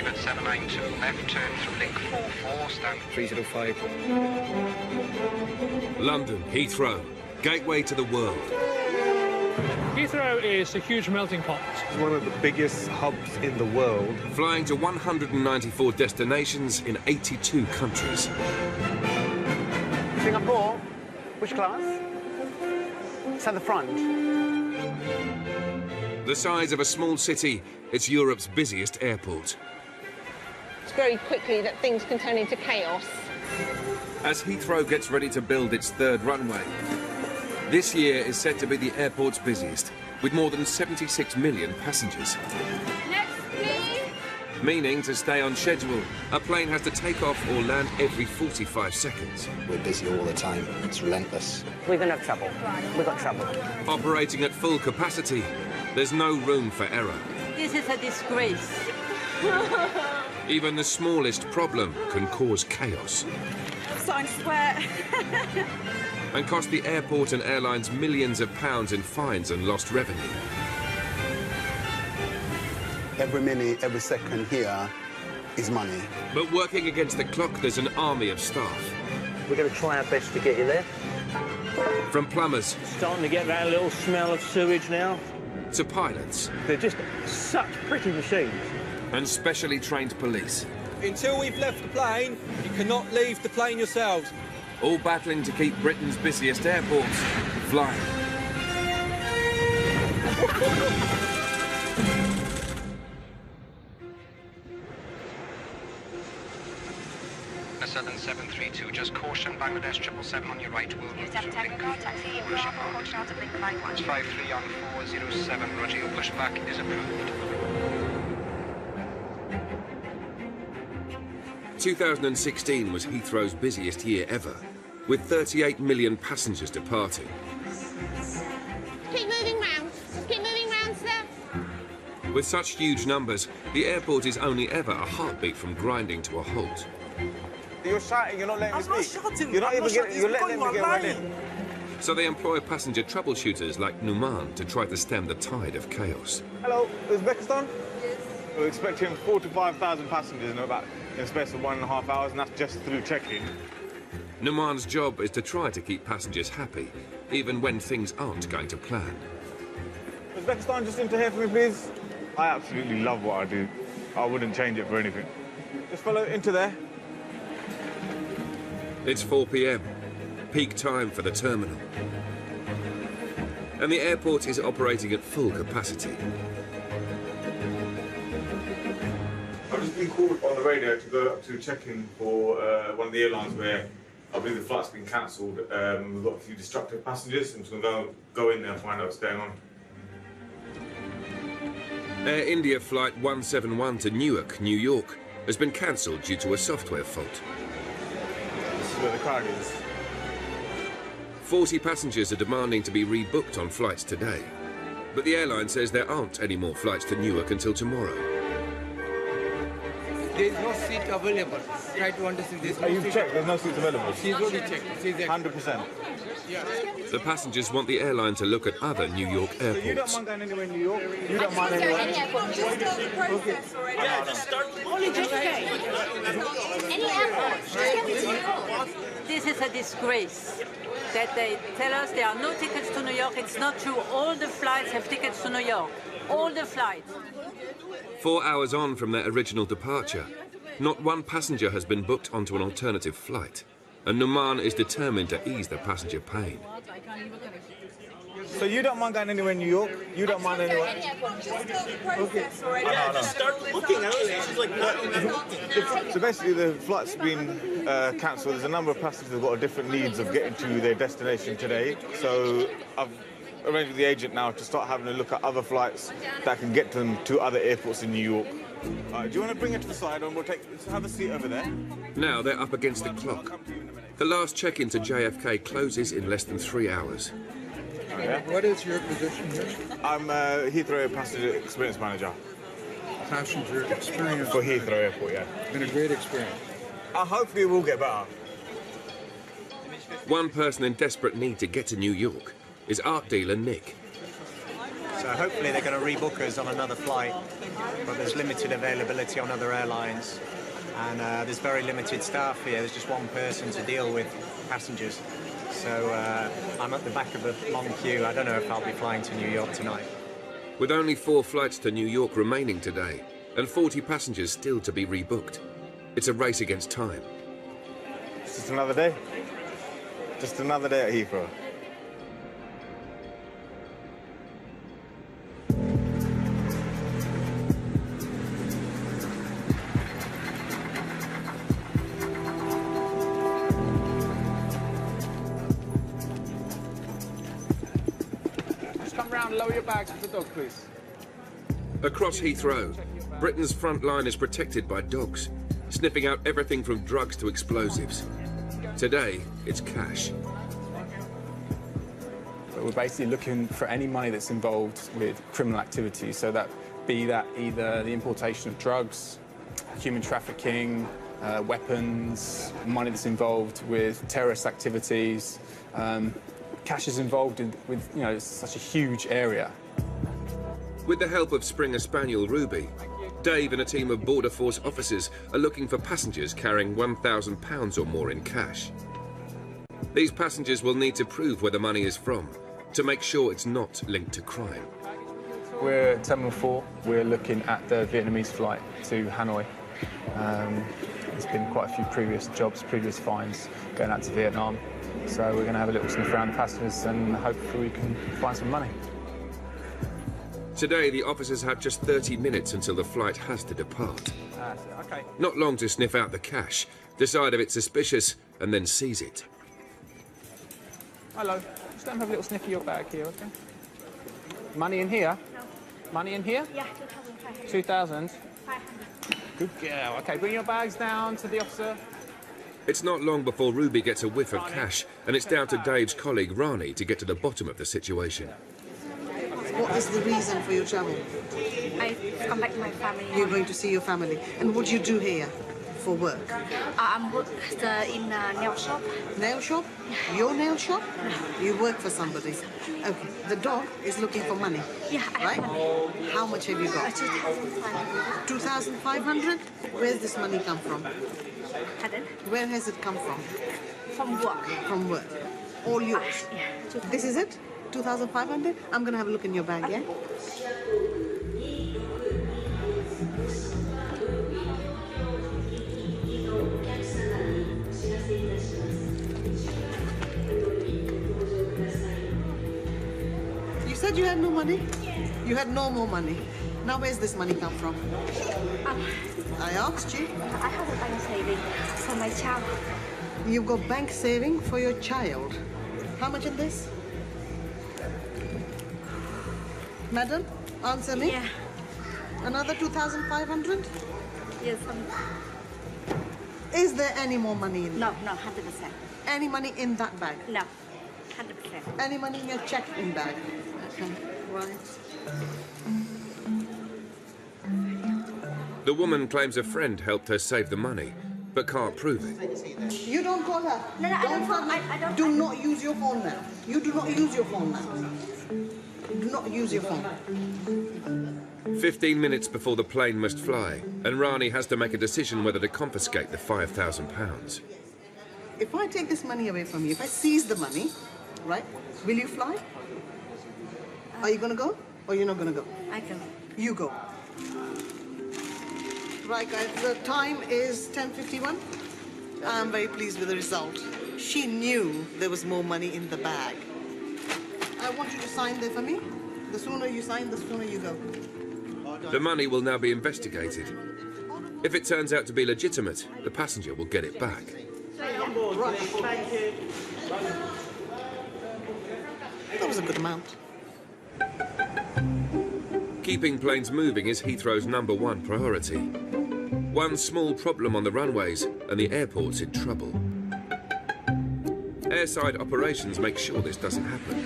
at 792, left turn through link 44, stand 305. London, Heathrow, gateway to the world. Heathrow is a huge melting pot. It's one of the biggest hubs in the world. Flying to 194 destinations in 82 countries. Singapore, which class? It's at the front. The size of a small city, it's Europe's busiest airport. It's very quickly that things can turn into chaos. As Heathrow gets ready to build its third runway, this year is said to be the airport's busiest, with more than 76 million passengers. Next, please. Meaning, to stay on schedule, a plane has to take off or land every 45 seconds. We're busy all the time. It's relentless. We're going to have trouble. We've got trouble. Operating at full capacity, there's no room for error. This is a disgrace. Even the smallest problem can cause chaos. Starting to sweat. And cost the airport and airlines millions of pounds in fines and lost revenue. Every minute, every second here is money. But working against the clock, there's an army of staff. We're going to try our best to get you there. From plumbers Starting to get that little smell of sewage now. to pilots They're just such pretty machines. and specially trained police, Until we've left the plane, you cannot leave the plane yourselves. all battling to keep Britain's busiest airports flying. Southern 732, just caution, Bangladesh 777 on your right will route to link. It's 53 on 407, Roger, your pushback is approved. 2016 was Heathrow's busiest year ever, with 38 million passengers departing. Keep moving round. Just keep moving round, sir. With such huge numbers, the airport is only ever a heartbeat from grinding to a halt. You're shouting, you're not letting me speak. I'm not shouting. You're not I'm even not getting, shouting. you're It's letting them going get my right in. lane. So they employ passenger troubleshooters like ģᴜmān to try to stem the tide of chaos. Hello, Uzbekistan? We're expecting 4,000 to 5,000 passengers in about in the space of 1.5 hours, and that's just through check-in. ģᴜmān's job is to try to keep passengers happy, even when things aren't going to plan. Uzbekistan, just into here for me, please. I absolutely love what I do. I wouldn't change it for anything. Just follow into there. It's 4 p.m, peak time for the terminal. And the airport is operating at full capacity. I've just been called on the radio to go up to check-in for one of the airlines where I believe the flight's been cancelled. We've got a few destructive passengers. I'm just going to go in there and find out what's going on. Air India Flight 171 to Newark, New York, has been cancelled due to a software fault. This is where the crowd is. 40 passengers are demanding to be rebooked on flights today. But the airline says there aren't any more flights to Newark until tomorrow. There is no seat available. Try to understand this. You've checked, there's no seats available? She's already checked. She's 100%. The passengers want the airline to look at other New York So you don't airports. mind going anywhere in New York? You don't mind anywhere? Any airport. Just start the process already. Yeah, just start. Only just Any airport. Just get me to the airport. This is a disgrace. That they tell us there are no tickets to New York. It's not true. All the flights have tickets to New York. All the flights. 4 hours on from their original departure, not one passenger has been booked onto an alternative flight, and ģᴜmān is determined to ease the passenger pain. So you don't mind going anywhere in New York? You don't mind anywhere? Any airport. Just start the process already. Start looking. She's like, So basically the flight's been cancelled. There's a number of passengers who've got different needs of getting to their destination today. So I've arranged with the agent now to start having a look at other flights that can get them to other airports in New York. Do you want to bring it to the side and let's have a seat over there? Now they're up against the clock. The last check-in to JFK closes in less than 3 hours. what is your position here? I'm Heathrow Passenger Experience Manager. Passenger experience. For Heathrow Airport, yeah. Been a great experience. Hopefully it will get better. One person in desperate need to get to New York is art dealer Nick. So hopefully they're going to rebook us on another flight, but there's limited availability on other airlines, and there's very limited staff here. There's just one person to deal with passengers. So I'm at the back of a long queue. I don't know if I'll be flying to New York tonight. With only 4 flights to New York remaining today, and 40 passengers still to be rebooked, it's a race against time. It's just another day. Just another day at Heathrow. Lower your bags for the dog, please. Across Heathrow, Britain's front line is protected by dogs, sniffing out everything from drugs to explosives. Today, it's cash. We're basically looking for any money that's involved with criminal activity, so that be that either the importation of drugs, human trafficking, weapons, money that's involved with terrorist activities. Cash is involved with, you know, it's such a huge area. With the help of Springer Spaniel Ruby, Dave and a team of Border Force officers are looking for passengers carrying £1,000 or more in cash. These passengers will need to prove where the money is from to make sure it's not linked to crime. We're Terminal 4. We're looking at the Vietnamese flight to Hanoi. There's been quite a few previous jobs, previous finds going out to Vietnam. So we're going to have a little sniff around the passengers and hopefully we can find some money. Today, the officers have just 30 minutes until the flight has to depart. Okay. Not long to sniff out the cash, decide if it's suspicious, and then seize it. Hello. Just let them have a little sniff of your bag here, okay? Money in here? No. Money in here? Yeah, 2,500. 2,000? 500. Good girl. Okay, bring your bags down to the officer. It's not long before Ruby gets a whiff of cash, and it's down to Dave's colleague Rani to get to the bottom of the situation. What is the reason for your travel? I come back to my family. You're going to see your family. And what do you do here for work? I'm working in a nail shop. Nail shop? Your nail shop? You work for somebody. Okay. The dog is looking for money. Yeah, I right? have money. How much have you got? 2,500. 2,500? Where's this money come from? Pardon? Where has it come from? From work. From work. All yours? Yeah. This is it? 2,500? I'm going to have a look in your bag, yeah? You said you had no money? You had no more money. Now where's this money come from? I asked you. I have a bank saving for my child. You've got bank saving for your child. How much in this? Madam, answer me. Yeah. Another 2,500? Yes. Is there any more money in No, there? no, 100%. Any money in that bag? No, 100%. Any money in your check-in bag? Okay, right. The woman claims a friend helped her save the money, but can't prove it. You don't call her. No, no, I don't. Do not use your phone now. You do not use your phone now. Do not use your phone. 15 minutes before the plane must fly, and Rani has to make a decision whether to confiscate the £5,000. If I take this money away from you, if I seize the money, right, will you fly? Are you going to go or you're not going to go? I go. You go. Right, guys, the time is 10:51. I'm very pleased with the result. She knew there was more money in the bag. I want you to sign there for me. The sooner you sign, the sooner you go. The money will now be investigated. If it turns out to be legitimate, the passenger will get it back. Right. That was a good amount. Keeping planes moving is Heathrow's #1 priority. One small problem on the runways and the airport's in trouble. Airside operations make sure this doesn't happen.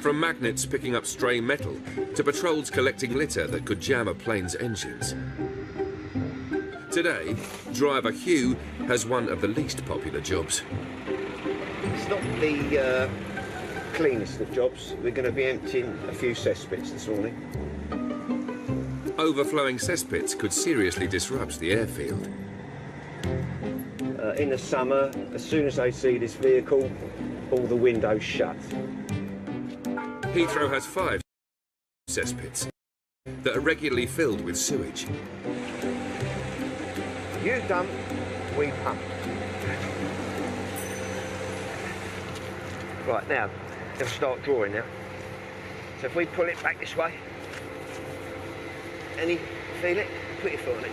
From magnets picking up stray metal to patrols collecting litter that could jam a plane's engines. Today, driver Hugh has one of the least popular jobs. It's not the cleanest of jobs. We're going to be emptying a few cesspits this morning. Overflowing cesspits could seriously disrupt the airfield. In the summer, as soon as they see this vehicle, all the windows shut. Heathrow has 5 cesspits that are regularly filled with sewage. You dump, we pump. Right, now, they'll start drawing now. So if we pull it back this way, feel it? Put your foot on it.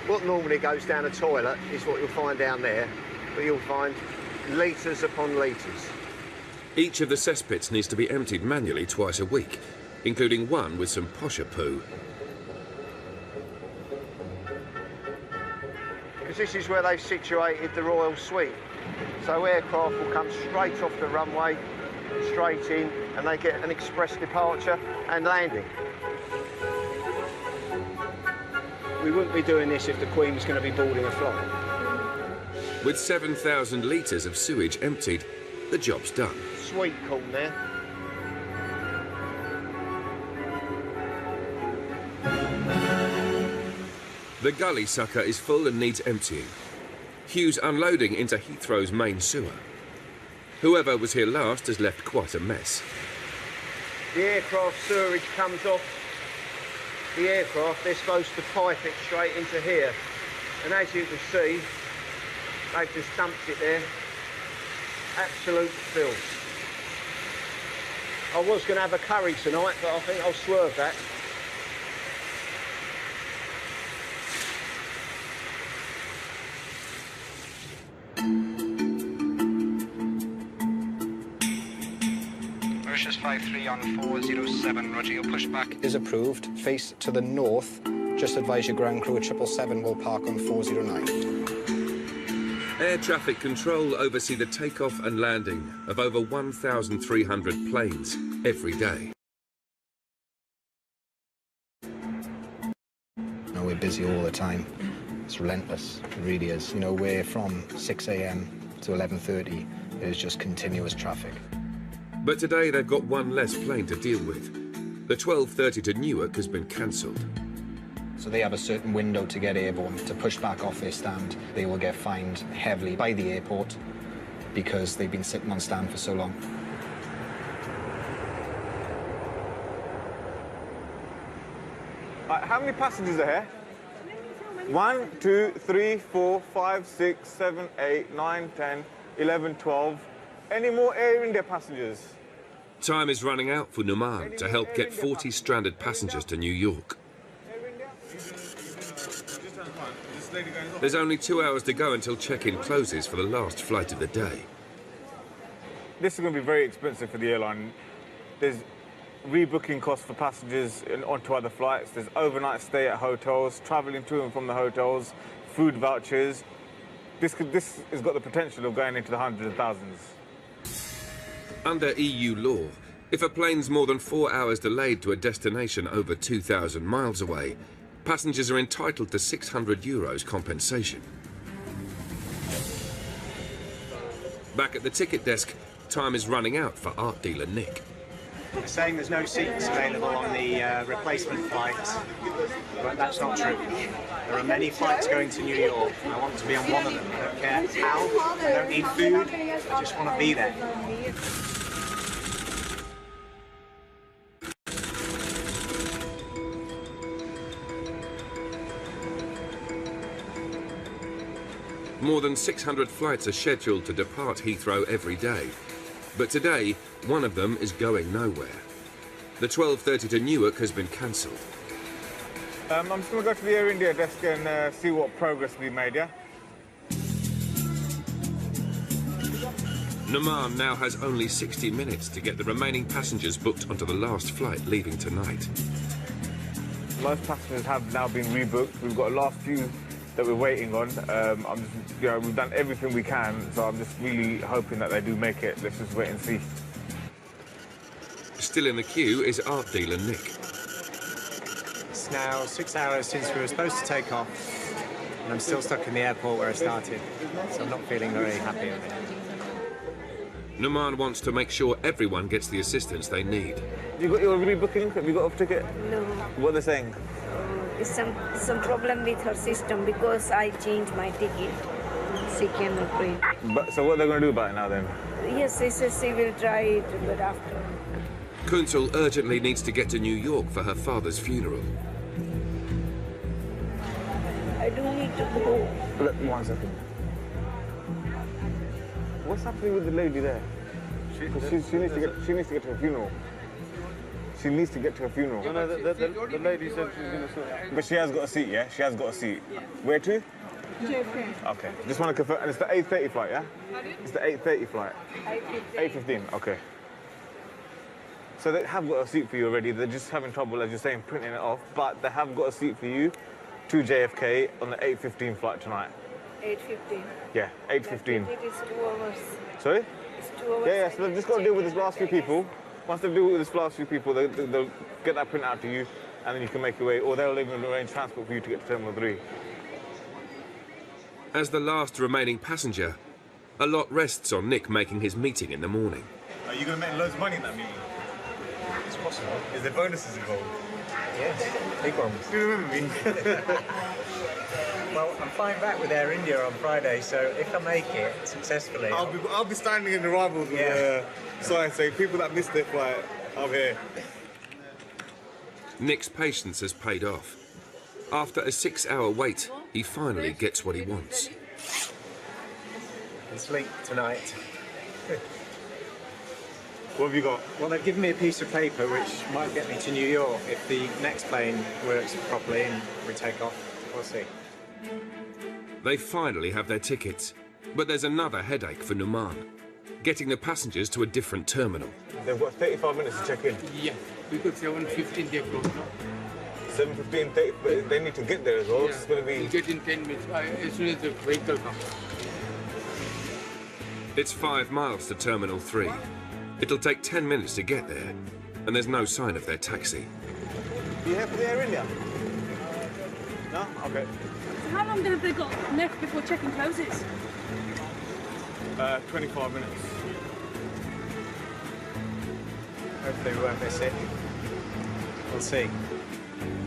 What normally goes down a toilet is what you'll find down there, but you'll find litres upon litres. Each of the cesspits needs to be emptied manually twice a week, including one with some posher poo. Because this is where they've situated the Royal Suite. So aircraft will come straight off the runway, straight in, and they get an express departure and landing. We wouldn't be doing this if the Queen was going to be boarding a flight. With 7,000 litres of sewage emptied, the job's done. Sweet corn there. The gully sucker is full and needs emptying. Hugh's unloading into Heathrow's main sewer. Whoever was here last has left quite a mess. The aircraft sewerage comes off the aircraft. They're supposed to pipe it straight into here. And as you can see, they've just dumped it there. Absolute filth. I was going to have a curry tonight, but I think I'll swerve that. Mauritius 53 on 407, Roger, you'll push back. Is approved. Face to the north. Just advise your ground crew at 777 will park on 409. Air traffic control oversee the takeoff and landing of over 1,300 planes every day. No, we're busy all the time. It's relentless, it really is. You know, we're from 6 a.m. to 11:30. It is just continuous traffic. But today they've got one less plane to deal with. The 12:30 to Newark has been cancelled. So they have a certain window to get airborne. To push back off their stand, they will get fined heavily by the airport because they've been sitting on stand for so long. How many passengers are here? 1, 2, 3, 4, 5, 6, 7, 8, 9, 10, 11, 12. Any more Air India passengers? Time is running out for Numan to help get 40 stranded passengers to New York. There's only 2 hours to go until check-in closes for the last flight of the day. This is going to be very expensive for the airline. There's rebooking costs for passengers onto other flights. There's overnight stay at hotels, travelling to and from the hotels, food vouchers. This has got the potential of going into the hundreds of thousands. Under EU law, if a plane's more than 4 hours delayed to a destination over 2,000 miles away, passengers are entitled to €600 compensation. Back at the ticket desk, time is running out for art dealer Nick. They're saying there's no seats available on the replacement flights, but that's not true. There are many flights going to New York. I want to be on one of them. I don't care how, I don't need food, I just want to be there. More than 600 flights are scheduled to depart Heathrow every day. But today, one of them is going nowhere. The 12:30 to Newark has been cancelled. I'm just going to go to the Air India desk and see what progress we made, yeah? Numan now has only 60 minutes to get the remaining passengers booked onto the last flight leaving tonight. Most passengers have now been rebooked. We've got a last few that we're waiting on. We've done everything we can, so I'm just really hoping that they do make it. Let's just wait and see. Still in the queue is art dealer Nick. It's now 6 hours since we were supposed to take off, and I'm still stuck in the airport where I started, so I'm not feeling very happy with it. Numan wants to make sure everyone gets the assistance they need. You got your rebooking? Have you got a ticket? No. What are they saying? It's some problem with her system because I changed my ticket. She cannot pay. But, so what are they going to do about it now then? Yes, she says she will try it, but after. භrɪᴛᴜ urgently needs to get to New York for her father's funeral. I don't need to go. Look, 1 second. What's happening with the lady there? She needs to get to her funeral. She needs to get to her funeral. No, the lady said she was going to sort it out. But she has got a seat, yeah? She has got a seat. Where to? JFK. Okay. Just want to confirm. And it's the 8:30 flight, yeah? It's the 8:30 flight. 8:15. Okay. So they have got a seat for you already. They're just having trouble, as you're saying, printing it off. But they have got a seat for you to JFK on the 8:15 flight tonight. 8:15. Yeah, 8:15. It is 2 hours. Sorry? It's 2 hours. Yeah, so they've just got to deal with this last few people. Once they deal with this last few people, they'll get that print out to you, and then you can make your way, or they'll even arrange transport for you to get to Terminal 3. As the last remaining passenger, a lot rests on Nick making his meeting in the morning. Are you going to make loads of money in that meeting? It's possible. Is there bonuses involved? Yes, big ones. Do you remember me? Well, I'm flying back with Air India on Friday, so if I make it successfully... I'll be standing in the arrivals with ﷺ, people that missed their flight, I'm here. Nick's patience has paid off. After a 6-hour wait, he finally gets what he wants. I can sleep tonight. What have you got? Well, they've given me a piece of paper which might get me to New York if the next plane works properly and we take off. We'll see. They finally have their tickets, but there's another headache for Numan, getting the passengers to a different terminal. They've got 35 minutes to check in. Yeah, because 7:15 they close now. 7:15, but they need to get there as well. Yeah, It's going to be... we'll get in 10 minutes as soon as the vehicle comes. It's 5 miles to Terminal 3. It'll take 10 minutes to get there, and there's no sign of their taxi. You have the Air India? No? Okay. So how long have they got left before check-in closes? 25 minutes. Hopefully we won't miss it. We'll see.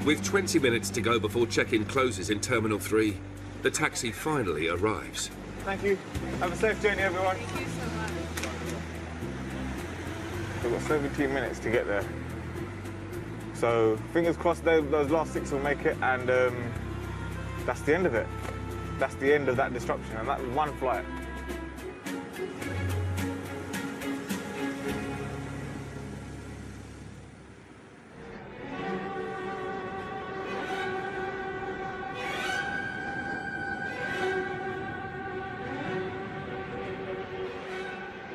With 20 minutes to go before check-in closes in Terminal 3, the taxi finally arrives. Thank you. Have a safe journey, everyone. Thank you so much. We've got 17 minutes to get there. So fingers crossed those last 6 will make it, and that's the end of it. That's the end of that disruption, and that was one flight.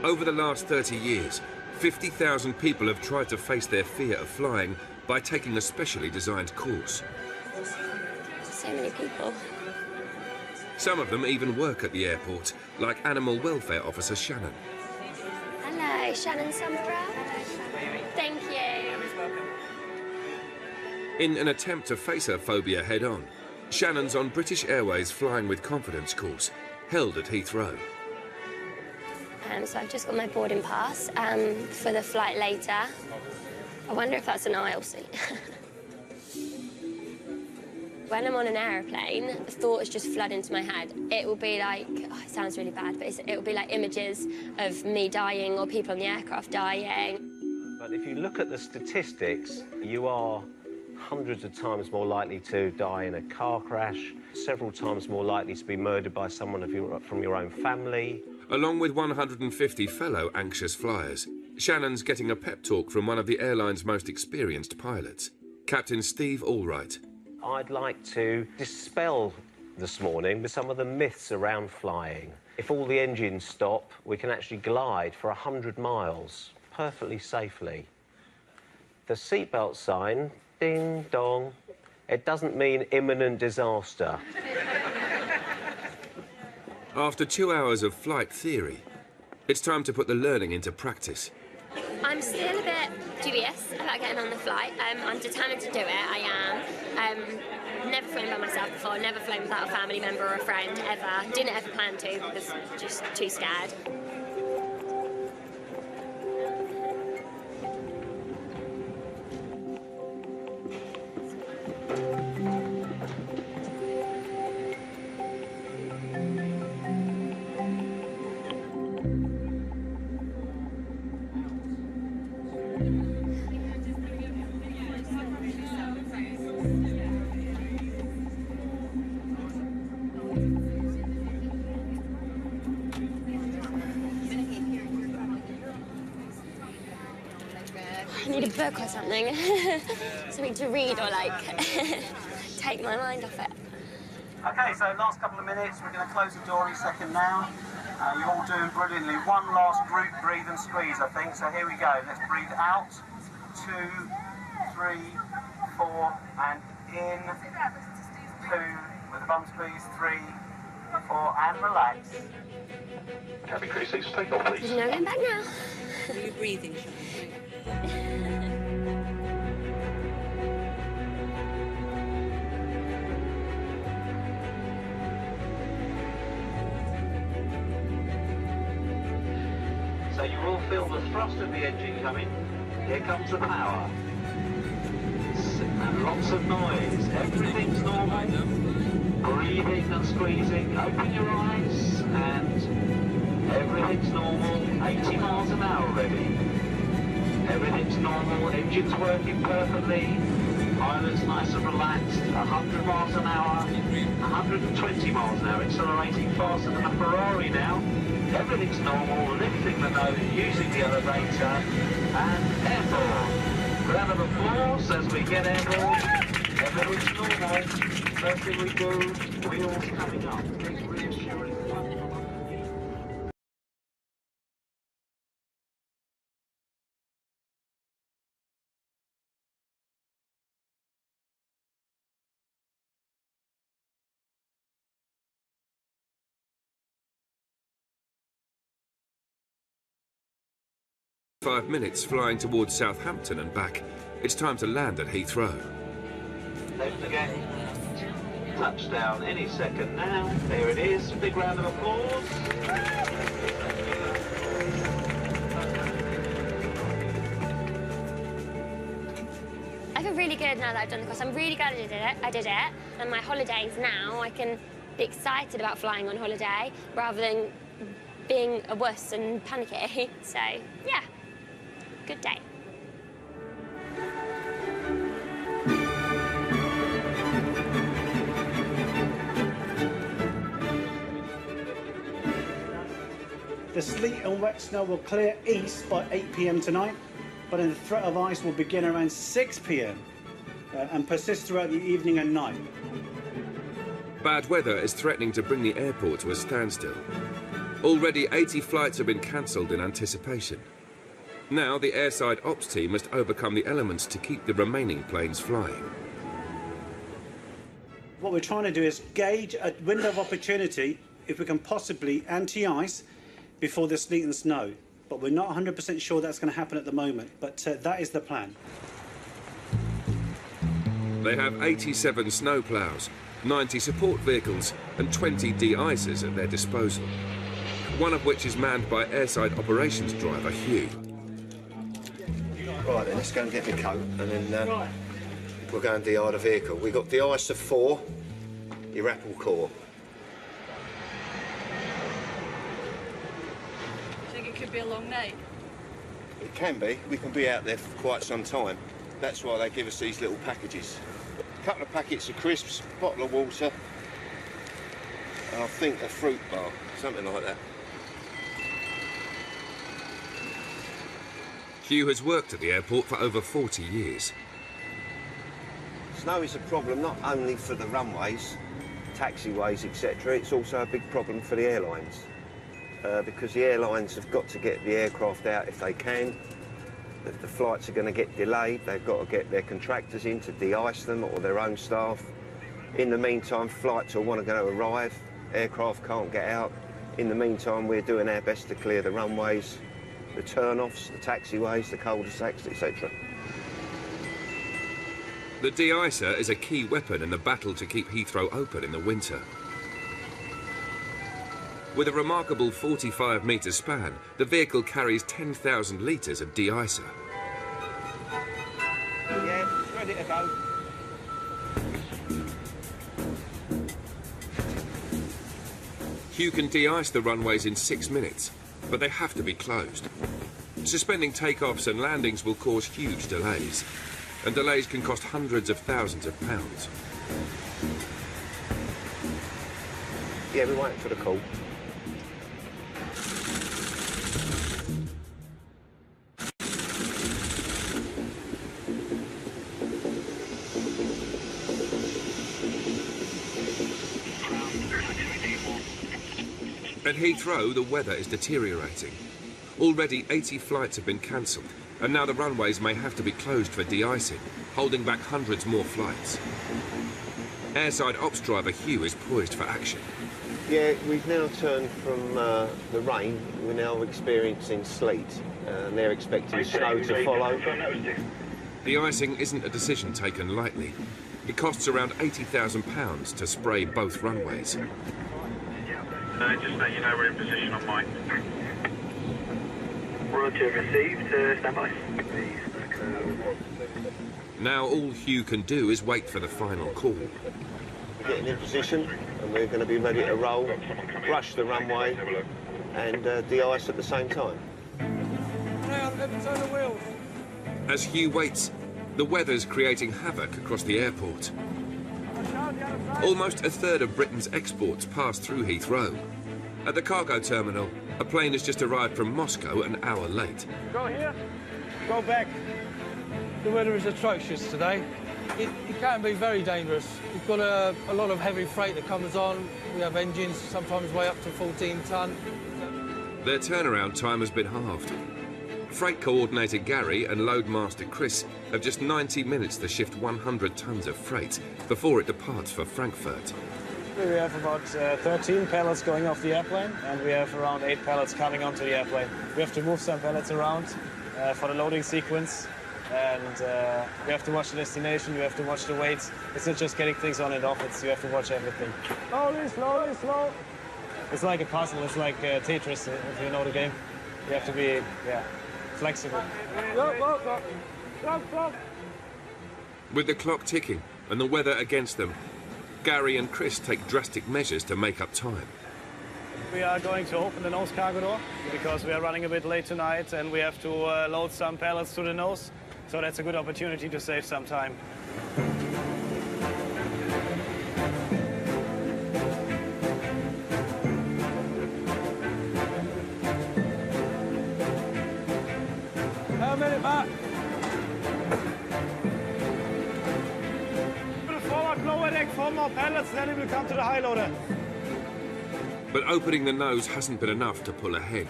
Over the last 30 years, 50,000 people have tried to face their fear of flying by taking a specially designed course. So many people. Some of them even work at the airport, like Animal Welfare Officer Shannon. Hello, Shannon Summerer. Thank you. In an attempt to face her phobia head-on, Shannon's on British Airways Flying with Confidence course, held at Heathrow. So I've just got my boarding pass for the flight later. I wonder if that's an aisle seat. When I'm on an aeroplane, thoughts just flood into my head. It will be like, oh, it sounds really bad, but it will be like images of me dying or people on the aircraft dying. But if you look at the statistics, you are hundreds of times more likely to die in a car crash, several times more likely to be murdered by someone from your own family. Along with 150 fellow anxious flyers, Shannon's getting a pep talk from one of the airline's most experienced pilots, Captain Steve Allwright. I'd like to dispel this morning with some of the myths around flying. If all the engines stop, we can actually glide for 100 miles perfectly safely. The seatbelt sign, ding dong, it doesn't mean imminent disaster. After 2 hours of flight theory, it's time to put the learning into practice. I'm still a bit dubious about getting on the flight. I'm determined to do it, I am. Never flown by myself before, never flown without a family member or a friend, ever. Didn't ever plan to, because just too scared. book or something. Something to read or, like, take my mind off it. OK, so last couple of minutes, we're going to close the door in a second now. You're all doing brilliantly. One last group breathe and squeeze, I think. So here we go. Let's breathe out. 2, 3, 4, and in. 2, with the bum squeeze. 3, 4, and relax. Cabin crew 6, take off, please. There's no going back now. Are you breathing? So you all feel the thrust of the engine coming. Here comes the power. And lots of noise. Everything's normal. Breathing and squeezing. Open your eyes and everything's normal. 80 miles an hour already. Everything's normal. Engine's working perfectly. Pilot's nice and relaxed. 100 miles an hour. 120 miles an hour. Accelerating faster than a Ferrari now. Everything's normal. Lifting the nose, using the elevator, and airborne. Round of applause as we get airborne. Everything's normal. First thing we do, wheels coming up. Big reassuring. "5 minutes flying towards Southampton and back. It's time to land at Heathrow. Don't forget, touchdown any second now. There it is. Big round of applause. I feel really good now that I've done the course. I'm really glad I did it. And my holidays now, I can be excited about flying on holiday rather than being a wuss and panicky. So, yeah, good day. The sleet and wet snow will clear east by 8 p.m. tonight, but then the threat of ice will begin around 6 p.m. And persist throughout the evening and night. Bad weather is threatening to bring the airport to a standstill. Already 80 flights have been cancelled in anticipation. Now the airside ops team must overcome the elements to keep the remaining planes flying. What we're trying to do is gauge a window of opportunity if we can possibly anti-ice before the sleet and snow. But we're not 100% sure that's going to happen at the moment, but that is the plan. They have 87 snowplows, 90 support vehicles and 20 de-icers at their disposal. One of which is manned by airside operations driver Hugh. Right then, let's go and get my coat and then we'll go and de-eye the vehicle. We've got de-icer 4, your apple core. Do you think it could be a long night? It can be. We can be out there for quite some time. That's why they give us these little packages. A couple of packets of crisps, a bottle of water, and I think a fruit bar, something like that. Hugh has worked at the airport for over 40 years. Snow is a problem not only for the runways, taxiways, etc. It's also a big problem for the airlines because the airlines have got to get the aircraft out if they can. The flights are going to get delayed. They've got to get their contractors in to de-ice them or their own staff. In the meantime, flights are going to arrive. Aircraft can't get out. In the meantime, we're doing our best to clear the runways, the turn-offs, the taxiways, the cul-de-sacs, etc. The de-icer is a key weapon in the battle to keep Heathrow open in the winter. With a remarkable 45-metre span, the vehicle carries 10,000 litres of de-icer. Yeah, it's ready to go. Hugh can de-ice the runways in 6 minutes, but they have to be closed. Suspending takeoffs and landings will cause huge delays, and delays can cost hundreds of thousands of pounds. Yeah, we're waiting for the call. At Heathrow, the weather is deteriorating. Already 80 flights have been cancelled, and now the runways may have to be closed for de-icing, holding back hundreds more flights. Airside ops driver Hugh is poised for action. Yeah, we've now turned from the rain. We're now experiencing sleet, and they're expecting snow to follow. De-icing isn't a decision taken lightly. It costs around £80,000 to spray both runways. Just let you know we're in position on mine. Roger, received. Stand by. Now all Hugh can do is wait for the final call. We're getting in position, and we're going to be ready to roll, brush the runway, and de-ice at the same time. As Hugh waits, the weather's creating havoc across the airport. Almost a third of Britain's exports pass through Heathrow. At the cargo terminal, a plane has just arrived from Moscow an hour late. Go here, go back. The weather is atrocious today. It can be very dangerous. We've got a lot of heavy freight that comes on. We have engines sometimes way up to 14 tonne. Their turnaround time has been halved. Freight coordinator Gary and loadmaster Chris have just 90 minutes to shift 100 tonnes of freight before it departs for Frankfurt. We have about 13 pallets going off the airplane, and we have around 8 pallets coming onto the airplane. We have to move some pallets around for the loading sequence, and we have to watch the destination, you have to watch the weights. It's not just getting things on and off, you have to watch everything. Slowly, slowly, slow. It's like a puzzle, it's like Tetris, if you know the game. You have to be, flexible. With the clock ticking and the weather against them, Gary and Chris take drastic measures to make up time. We are going to open the nose cargo door because we are running a bit late tonight and we have to load some pallets to the nose. So that's a good opportunity to save some time. A minute, Matt. Forward, lower deck, 4 more pallets, then it will come to the high loader. But opening the nose hasn't been enough to pull ahead.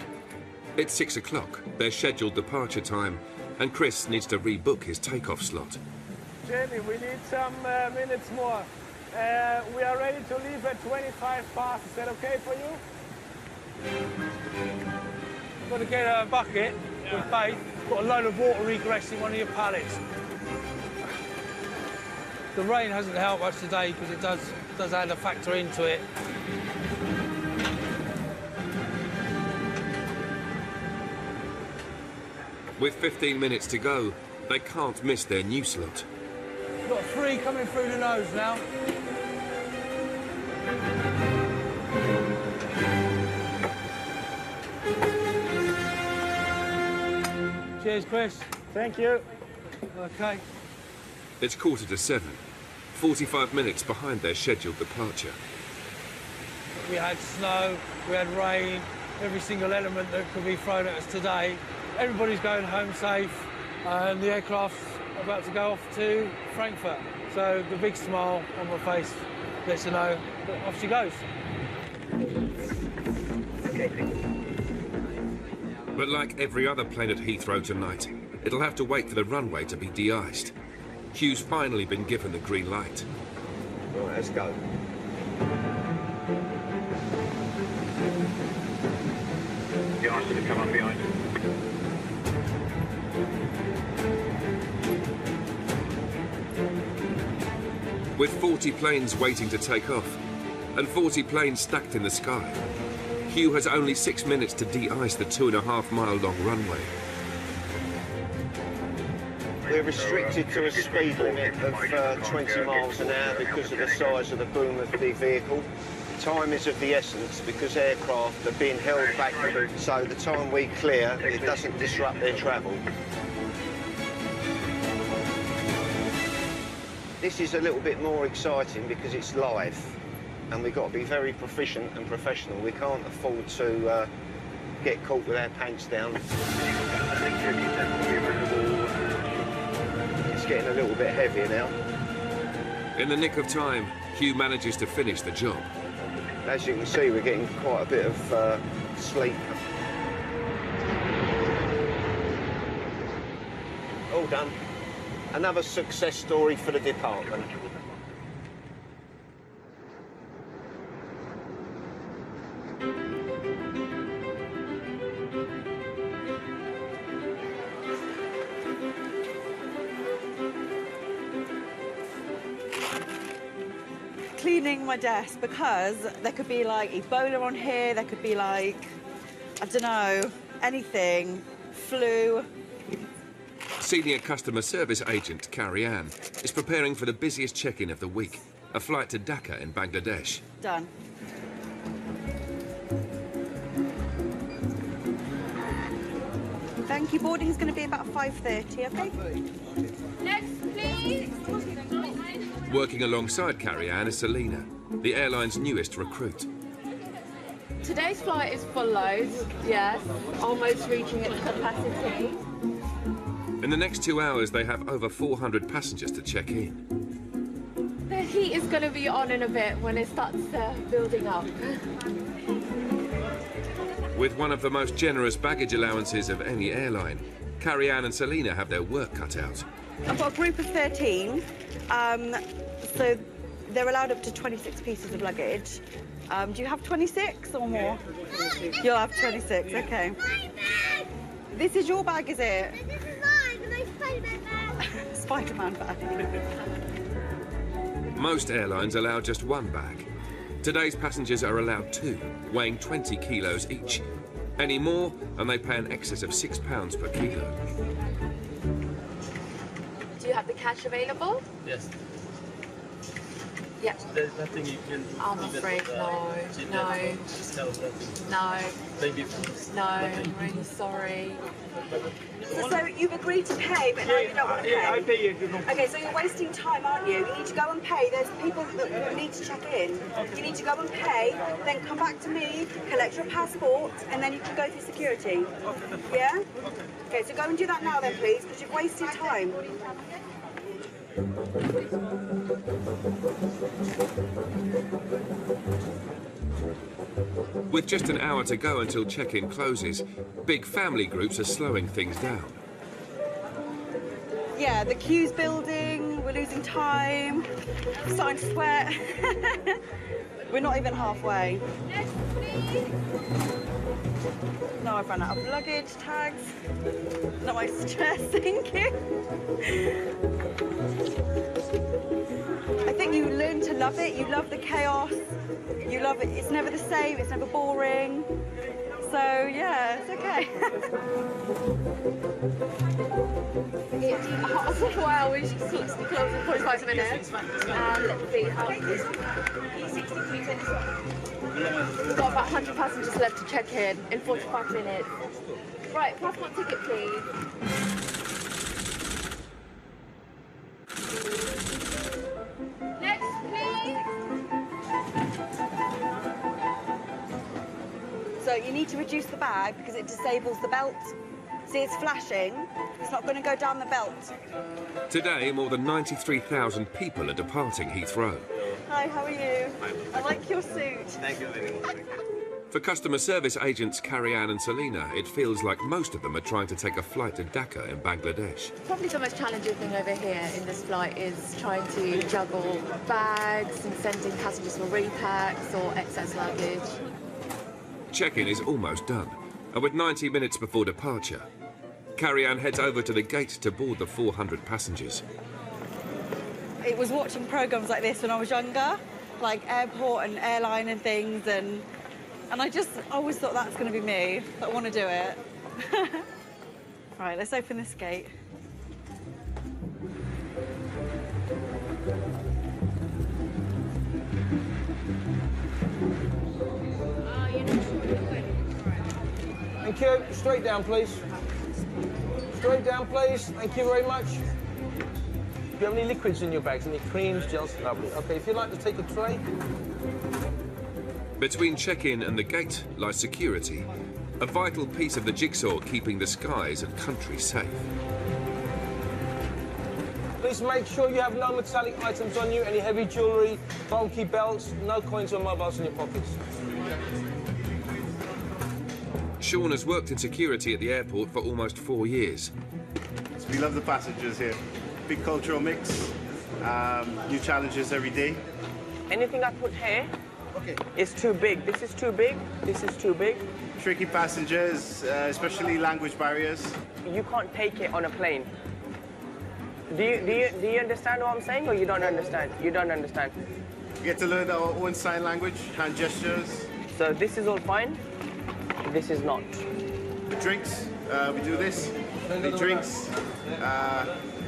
It's 6 o'clock, their scheduled departure time, and Chris needs to rebook his takeoff slot. Jamie, we need some minutes more. We are ready to leave at 25 past. Is that okay for you? You've got to get a bucket with bait. Got a load of water regress in one of your pallets. The rain hasn't helped us today because it does add a factor into it. With 15 minutes to go, they can't miss their new slot. We've got 3 coming through the nose now. Cheers, Chris. Thank you. Okay. It's 7:15, 45 minutes behind their scheduled departure. We had snow, we had rain, every single element that could be thrown at us today. Everybody's going home safe, and the aircraft's about to go off to Frankfurt. So the big smile on my face lets you know that off she goes. But like every other plane at Heathrow tonight, it'll have to wait for the runway to be de-iced. Hugh's finally been given the green light. Right, let's go. The ice will come up behind. With 40 planes waiting to take off, and 40 planes stacked in the sky, Hugh has only 6 minutes to de-ice the 2.5-mile-long runway. We're restricted to a speed limit of 20 miles an hour because of the size of the boom of the vehicle. Time is of the essence because aircraft are being held back, so the time we clear, it doesn't disrupt their travel. This is a little bit more exciting because it's live, and we've got to be very proficient and professional. We can't afford to get caught with our pants down. It's getting a little bit heavier now. In the nick of time, Hugh manages to finish the job. As you can see, we're getting quite a bit of sleep. All done. Another success story for the department. Cleaning my desk because there could be like Ebola on here, there could be like, I don't know, anything, flu. Senior customer service agent ǩaryān is preparing for the busiest check-in of the week, a flight to Dhaka in Bangladesh. Done. Thank you. Boarding's going to be about 5:30, okay? Next, please. Working alongside ǩaryān is Selina, the airline's newest recruit. Today's flight is full loads, yes, almost reaching its capacity. In the next 2 hours, they have over 400 passengers to check in. The heat is going to be on in a bit when it starts building up. With one of the most generous baggage allowances of any airline, ǩaryān and Selina have their work cut out. I've got a group of 13, so they're allowed up to 26 pieces of luggage. Do you have 26 or more? You'll have 26, okay. This is your bag, is it? This is mine, my Spider-Man bag. Spider-Man bag. Most airlines allow just one bag. Today's passengers are allowed 2, weighing 20 kilos each. Any more, and they pay an excess of £6 per kilo. Do you have the cash available? Yes. Yeah. There's nothing you can do. I'm afraid no. No. No. Maybe. No, I'm really sorry. So you've agreed to pay, but now you don't want to pay? Yeah, I pay you. Okay, so you're wasting time, aren't you? You need to go and pay. There's people that need to check in. You need to go and pay, then come back to me, collect your passport, and then you can go through security. Yeah? Okay, so go and do that now then, please, because you've wasted time. With just an hour to go until check-in closes, big family groups are slowing things down. Yeah, the queue's building, we're losing time, I'm starting to sweat. We're not even halfway. No, I've run out of luggage, tags. No, I'm stressing you. I think you learn to love it. You love the chaos. You love it. It's never the same. It's never boring. So, yeah, it's okay. Well, we should close in 45 minutes. And let's see how... We've got about 100 passengers left to check in 45 minutes. Right, passport ticket, please. Next, please. So you need to reduce the bag because it disables the belt. See, it's flashing. It's not going to go down the belt. Today, more than 93,000 people are departing Heathrow. Hi, how are you? I like your suit. Thank you very much. For customer service agents ǩaryān and Selina, it feels like most of them are trying to take a flight to Dhaka in Bangladesh. Probably the most challenging thing over here in this flight is trying to juggle bags and sending passengers for repacks or excess luggage. Check-in is almost done, and with 90 minutes before departure, ǩaryān heads over to the gate to board the 400 passengers. It was watching programmes like this when I was younger, like airport and airline and things, and I just always thought that's going to be me. I want to do it. Right, let's open this gate. Thank you. Straight down, please. Straight down, please. Thank you very much. Do you have any liquids in your bags? Any creams, gels? Lovely. Okay, if you'd like to take a tray. Between check-in and the gate lies security, a vital piece of the jigsaw keeping the skies and country safe. Please make sure you have no metallic items on you, any heavy jewellery, bulky belts, no coins or mobiles in your pockets. Sean has worked in security at the airport for almost 4 years. We love the passengers here. Big cultural mix, new challenges every day. Anything I put here is too big. This is too big. This is too big. Tricky passengers, especially language barriers. You can't take it on a plane. Do you understand what I'm saying, or you don't understand? You don't understand. We get to learn our own sign language, hand gestures. So this is all fine. This is not. Drinks, we do this. Any drinks,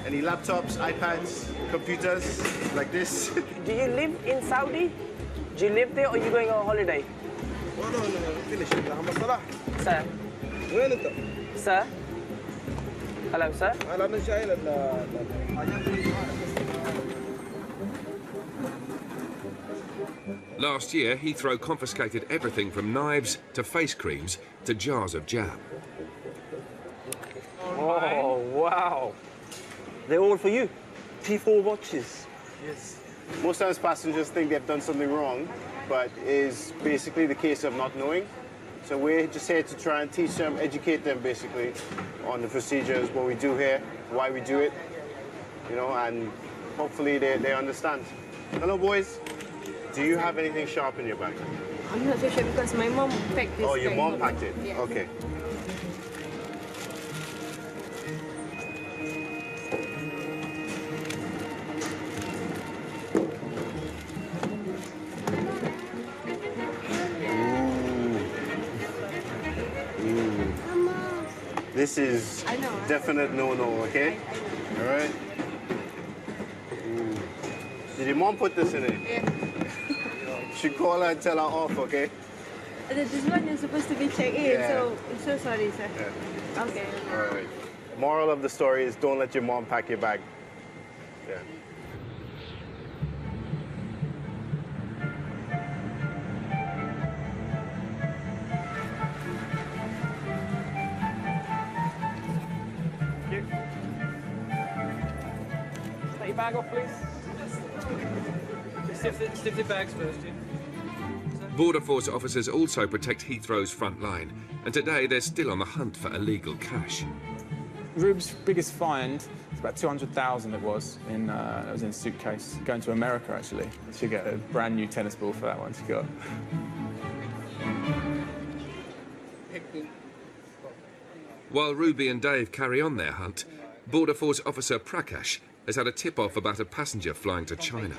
any laptops, iPads, computers, like this. Do you live in Saudi? Do you live there, or are you going on holiday? No, finish. Sir? Sir? Hello, sir? Last year, Heathrow confiscated everything from knives to face creams to jars of jam. Oh, wow. They're all for you. P4 watches. Yes. Most times passengers think they've done something wrong, but it's basically the case of not knowing. So we're just here to try and teach them, educate them basically on the procedures, what we do here, why we do it, you know, and hopefully they understand. Hello, boys. Do you have anything sharp in your bag? I'm not so sure because my mom packed this. Oh, your mom packed it? Yeah. Okay. This is definite no-no, okay? All right? Ooh. Did your mom put this in it? Yeah. Should call her and tell her off, okay? This one is supposed to be checked in, so I'm so sorry, sir. Yeah. Okay. All right. Moral of the story is don't let your mom pack your bag. Yeah. Take your bag off, please. Stiff the bags first, yeah. Border Force officers also protect Heathrow's front line, and today they're still on the hunt for illegal cash. Rube's biggest find, it's about 200,000 it was in a suitcase, going to America actually. She'll get a brand new tennis ball for that one she got. While Ruby and Dave carry on their hunt, Border Force officer Prakash has had a tip-off about a passenger flying to China.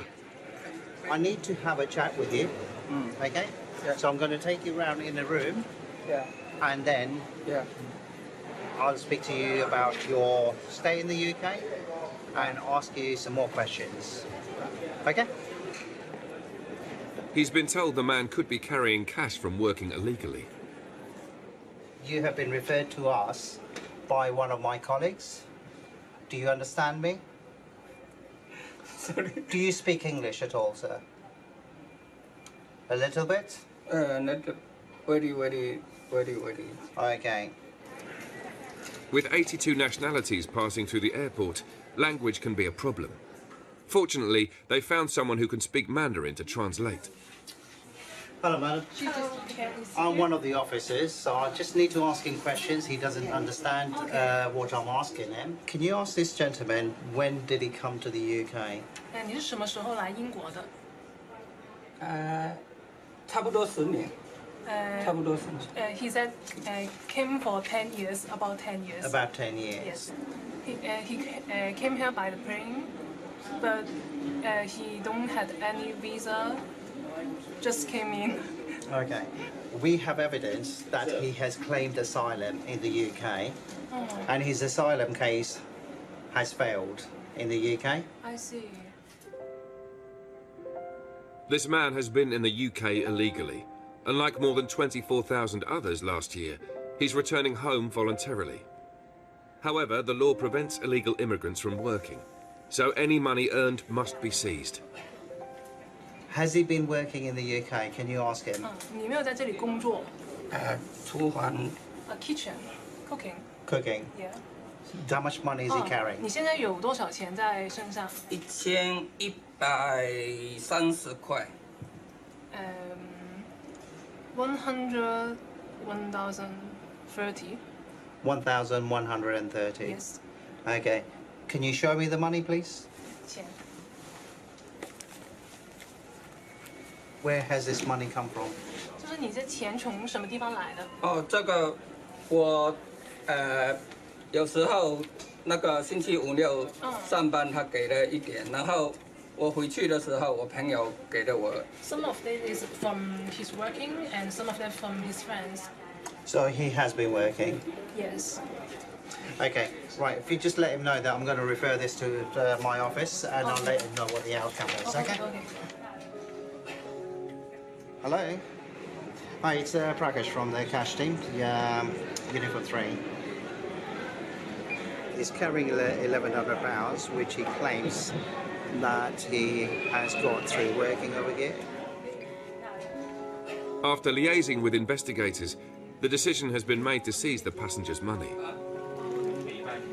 I need to have a chat with you, okay? Yeah. So I'm going to take you around in a room, and then I'll speak to you about your stay in the UK and ask you some more questions, okay? He's been told the man could be carrying cash from working illegally. You have been referred to us by one of my colleagues. Do you understand me? Sorry. Do you speak English at all, sir? A little bit? Not very. Okay. With 82 nationalities passing through the airport, language can be a problem. Fortunately, they found someone who can speak Mandarin to translate. Hello, madam. I'm one of the officers, so I just need to ask him questions. He doesn't understand what I'm asking him. Can you ask this gentleman, when did he come to the UK? 你是什么时候来英国的？差不多10年。差不多10年。He said came for 10 years, about 10 years. About 10 years. Yes. He came here by the plane, but he don't have any visa. Just came in. Okay. We have evidence that he has claimed asylum in the UK, and his asylum case has failed in the UK. I see. This man has been in the UK illegally, and like more than 24,000 others last year, he's returning home voluntarily. However, the law prevents illegal immigrants from working, so any money earned must be seized. Has he been working in the UK? Can you ask him? 你没有在这里工作？厨房。Kitchen, cooking. Cooking. Yeah. How much money is he carrying? 你现在有多少钱在身上？1130块。130. 1,130. Yes. Okay. Can you show me the money, please? 钱。Where has this money come from? 就是你这钱从什么地方来的？哦，这个我有时候那个星期五六上班，他给了一点，然后我回去的时候，我朋友给了我。Some of it is from his working, and some of that from his friends. So he has been working? Yes. Okay, right. If you just let him know that I'm going to refer this to my office, and I'll let him know what the outcome is, okay? Hello? Hi, it's Prakash from the cash team, Uniform 3. He's carrying £1,100, which he claims that he has got through working over here. After liaising with investigators, the decision has been made to seize the passengers' money.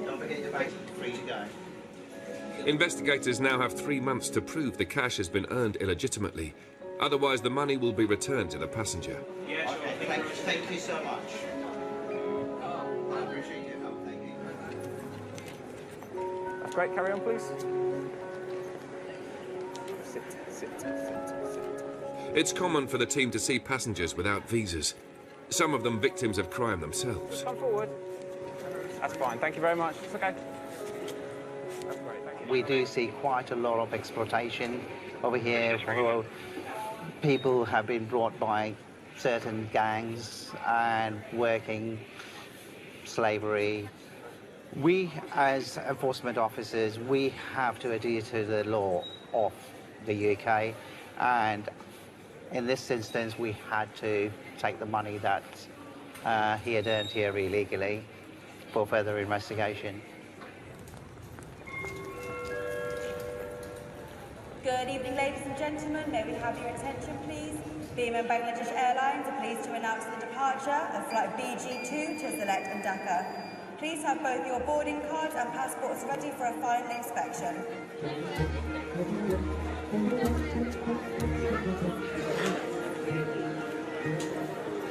Don't forget your bags, free to go. Investigators now have 3 months to prove the cash has been earned illegitimately. Otherwise, the money will be returned to the passenger. Okay, thank you so much. I appreciate your help, thank you. That's great, carry on, please. Sit. It's common for the team to see passengers without visas, some of them victims of crime themselves. Come forward. That's fine, thank you very much. It's okay. That's great, thank you. We do see quite a lot of exploitation over here. People have been brought by certain gangs and working, slavery. We, as enforcement officers, we have to adhere to the law of the UK, and in this instance, we had to take the money that he had earned here illegally for further investigation. Good evening, ladies and gentlemen. May we have your attention, please? BM and Bangladesh Airlines are pleased to announce the departure of flight BG2 to Sylhet and Dhaka. Please have both your boarding cards and passports ready for a final inspection.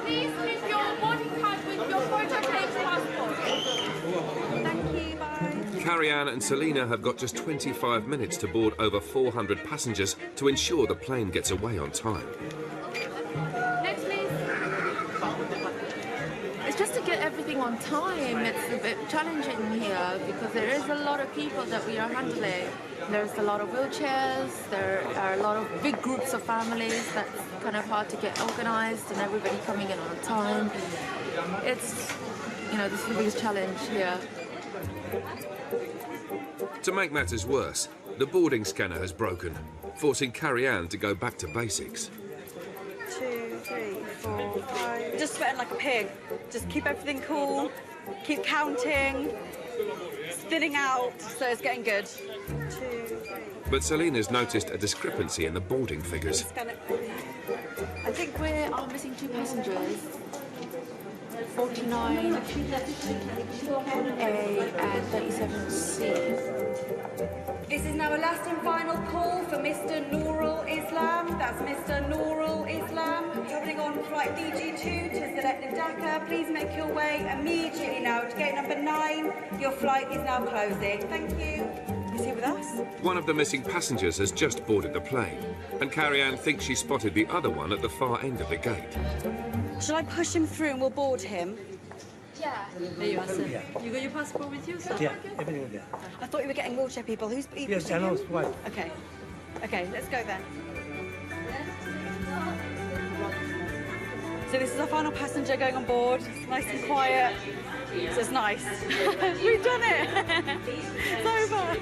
Please leave your boarding card with your photo-claimed passport. Thank you, bye. Carrie-Anne and Selina have got just 25 minutes to board over 400 passengers to ensure the plane gets away on time. Next, please. It's just to get everything on time. It's a bit challenging here because there is a lot of people that we are handling. There's a lot of wheelchairs, there are a lot of big groups of families that's kind of hard to get organised and everybody coming in on time. It's, this is the biggest challenge here. To make matters worse, the boarding scanner has broken, forcing Carrie-Anne to go back to basics. 2, 3, 4, 5. Just sweating like a pig. Just keep everything cool, keep counting, it's thinning out, so it's getting good. 2, 3. But Selina's noticed a discrepancy in the boarding figures. I think we are missing 2 passengers. 49A and 37C. This is now a last and final call for Mr. ᴜᴜʟ. That's Mr. ᴜᴜʟ, travelling on flight BG2 to Sylhet and Dhaka. Please make your way immediately now to gate number 9. Your flight is now closing. Thank you. Is he with us? One of the missing passengers has just boarded the plane, and Carrie-Anne thinks she spotted the other one at the far end of the gate. Shall I push him through and we'll board him? Yeah. There you are, sir. Yeah. You got your passport with you, sir? Yeah, everything there. I thought you were getting wheelchair people. Who's Yes, I know, it's right. Okay. Okay, let's go then. So this is our final passenger going on board. It's nice and quiet. So it's nice. We've done it. It's over.